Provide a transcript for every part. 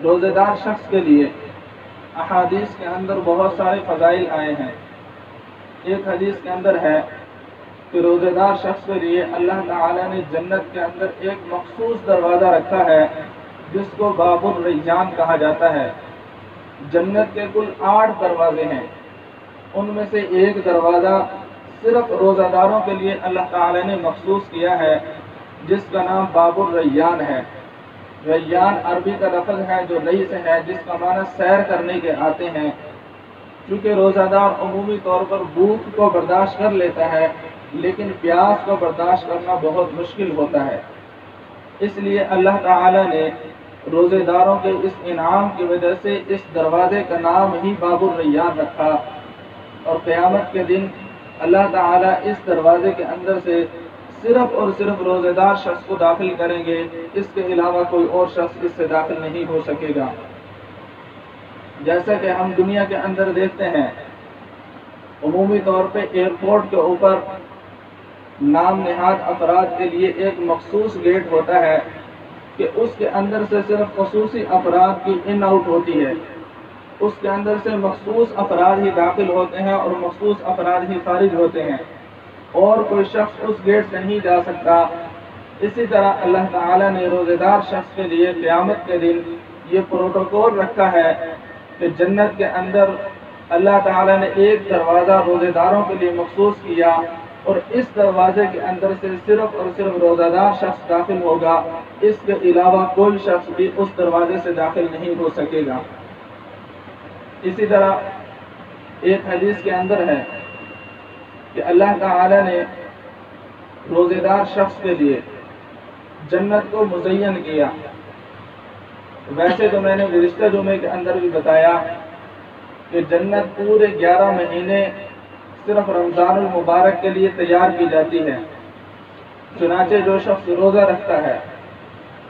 روزے دار شخص کے لیے احادیث کے اندر بہت سارے فضائل آئے ہیں۔ ایک حدیث کے اندر ہے کہ روزے دار شخص کے لیے اللہ تعالیٰ نے جنت کے اندر ایک مخصوص دروازہ رکھا ہے جس کو باب الریان کہا جاتا ہے۔ جنت کے کل 8 دروازے ہیں، ان میں سے ایک دروازہ صرف روزہ داروں کے لیے اللہ تعالیٰ نے مخصوص کیا ہے جس کا نام باب الریان ہے۔ ریان عربی کا لفظ ہے جو رئی سے ہے، جس کا معنی سیر کرنے کے آتے ہیں۔ چونکہ روزہ دار عمومی طور پر بھوک کو برداشت کر لیتا ہے لیکن پیاس کو برداشت کرنا بہت مشکل ہوتا ہے، اس لیے اللہ تعالیٰ نے روزے داروں کے اس انعام کی وجہ سے اس دروازے کا نام ہی باب الریان رکھا، اور قیامت کے دن اللہ تعالیٰ اس دروازے کے اندر سے صرف اور صرف روزے دار شخص کو داخل کریں گے، اس کے علاوہ کوئی اور شخص اس سے داخل نہیں ہو سکے گا۔ جیسا کہ ہم دنیا کے اندر دیکھتے ہیں، عمومی طور پہ ایئرپورٹ کے اوپر نام نہاد افراد کے لیے ایک مخصوص گیٹ ہوتا ہے کہ اس کے اندر سے صرف خصوصی افراد کی ان آؤٹ ہوتی ہے، اس کے اندر سے مخصوص افراد ہی داخل ہوتے ہیں اور مخصوص افراد ہی خارج ہوتے ہیں، اور کوئی شخص اس گیٹ سے نہیں جا سکتا۔ اسی طرح اللہ تعالیٰ نے روزے دار شخص کے لیے قیامت کے دن یہ پروٹوکول رکھا ہے کہ جنت کے اندر اللہ تعالیٰ نے ایک دروازہ روزے داروں کے لیے مخصوص کیا، اور اس دروازے کے اندر سے صرف اور صرف روزہ دار شخص داخل ہوگا، اس کے علاوہ کوئی شخص بھی اس دروازے سے داخل نہیں ہو سکے گا۔ اسی طرح ایک حدیث کے اندر ہے کہ اللہ تعالیٰ نے روزے دار شخص کے لیے جنت کو مزین کیا۔ ویسے تو میں نے گزشتہ جمعے کے اندر بھی بتایا کہ جنت پورے 11 مہینے صرف رمضان المبارک کے لیے تیار کی جاتی ہے، چنانچہ جو شخص روزہ رکھتا ہے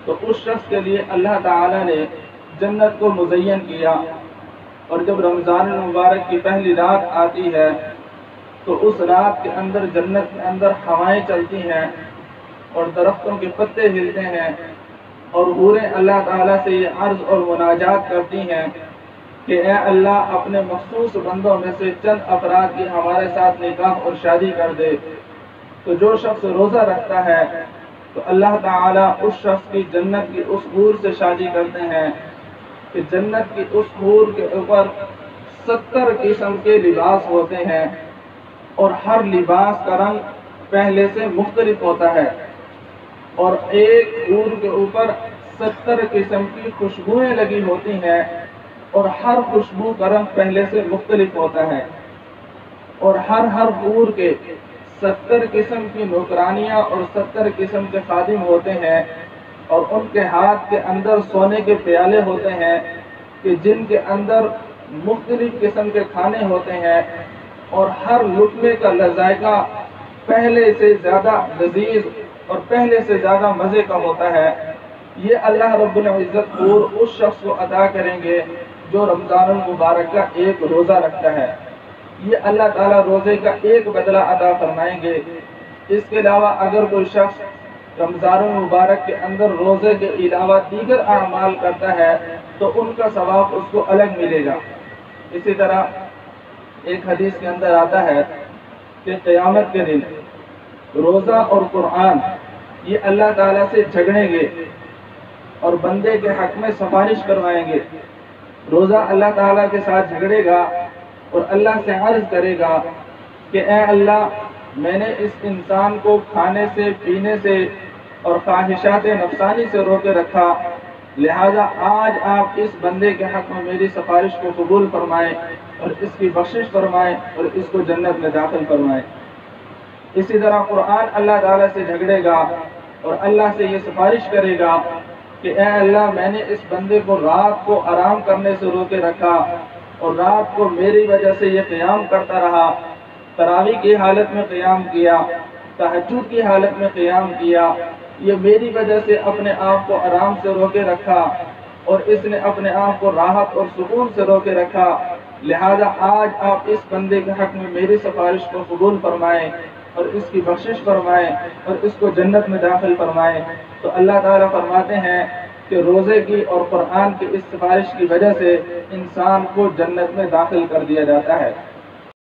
تو اس شخص کے لیے اللہ تعالیٰ نے جنت کو مزین کیا، اور جب رمضان المبارک کی پہلی رات آتی ہے تو اس رات کے اندر جنت کے اندر ہوائیں چلتی ہیں اور درختوں کے پتے ہلتے ہیں، اور حوریں اللہ تعالیٰ سے یہ عرض اور مناجات کرتی ہیں کہ اے اللہ اپنے مخصوص بندوں میں سے چند افراد کی ہمارے ساتھ نکاح اور شادی کر دے۔ تو جو شخص روزہ رکھتا ہے تو اللہ تعالیٰ اس شخص کی جنت کی اس حور سے شادی کرتے ہیں کہ جنت کی اس حور کے اوپر 70 قسم کے لباس ہوتے ہیں، اور ہر لباس کا رنگ پہلے سے مختلف ہوتا ہے، اور ایک حور کے اوپر 70 قسم کی خوشبوئیں لگی ہوتی ہیں، اور ہر خوشبو کا رنگ پہلے سے مختلف ہوتا ہے، اور ہر حور کے 70 قسم کی نوکرانیاں اور 70 قسم کے خادم ہوتے ہیں، اور ان کے ہاتھ کے اندر سونے کے پیالے ہوتے ہیں کہ جن کے اندر مختلف قسم کے کھانے ہوتے ہیں، اور ہر لقمے کا ذائقہ پہلے سے زیادہ لذیذ اور پہلے سے زیادہ مزے کا ہوتا ہے۔ یہ اللہ رب العزت حور اس شخص کو عطا کریں گے جو رمضان المبارک کا ایک روزہ رکھتا ہے، یہ اللہ تعالیٰ روزے کا ایک بدلہ عطا فرمائیں گے۔ اس کے علاوہ اگر کوئی شخص رمضان المبارک کے اندر روزے کے علاوہ دیگر اعمال کرتا ہے تو ان کا ثواب اس کو الگ ملے گا۔ اسی طرح ایک حدیث کے اندر آتا ہے کہ قیامت کے دن روزہ اور قرآن یہ اللہ تعالیٰ سے جھگڑیں گے اور بندے کے حق میں سفارش کروائیں گے۔ روزہ اللہ تعالیٰ کے ساتھ جھگڑے گا اور اللہ سے عرض کرے گا کہ اے اللہ میں نے اس انسان کو کھانے سے، پینے سے اور خواہشات نفسانی سے روکے رکھا، لہذا آج آپ اس بندے کے حق میں میری سفارش کو قبول فرمائیں اور اس کی بخشش فرمائیں اور اس کو جنت میں داخل فرمائیں۔ اسی طرح قرآن اللہ تعالیٰ سے جھگڑے گا اور اللہ سے یہ سفارش کرے گا کہ اے اللہ میں نے اس بندے کو رات کو آرام کرنے سے روکے رکھا اور رات کو میری وجہ سے یہ قیام کرتا رہا، تراویح کی حالت میں قیام کیا، تہجد کی حالت میں قیام کیا، یہ میری وجہ سے اپنے آپ کو آرام سے روکے رکھا اور اس نے اپنے آپ کو راحت اور سکون سے روکے رکھا، لہذا آج آپ اس بندے کے حق میں میری سفارش کو قبول فرمائیں اور اس کی بخشش فرمائیں اور اس کو جنت میں داخل فرمائیں۔ تو اللہ تعالیٰ فرماتے ہیں کہ روزے کی اور قرآن کی اس سفارش کی وجہ سے انسان کو جنت میں داخل کر دیا جاتا ہے۔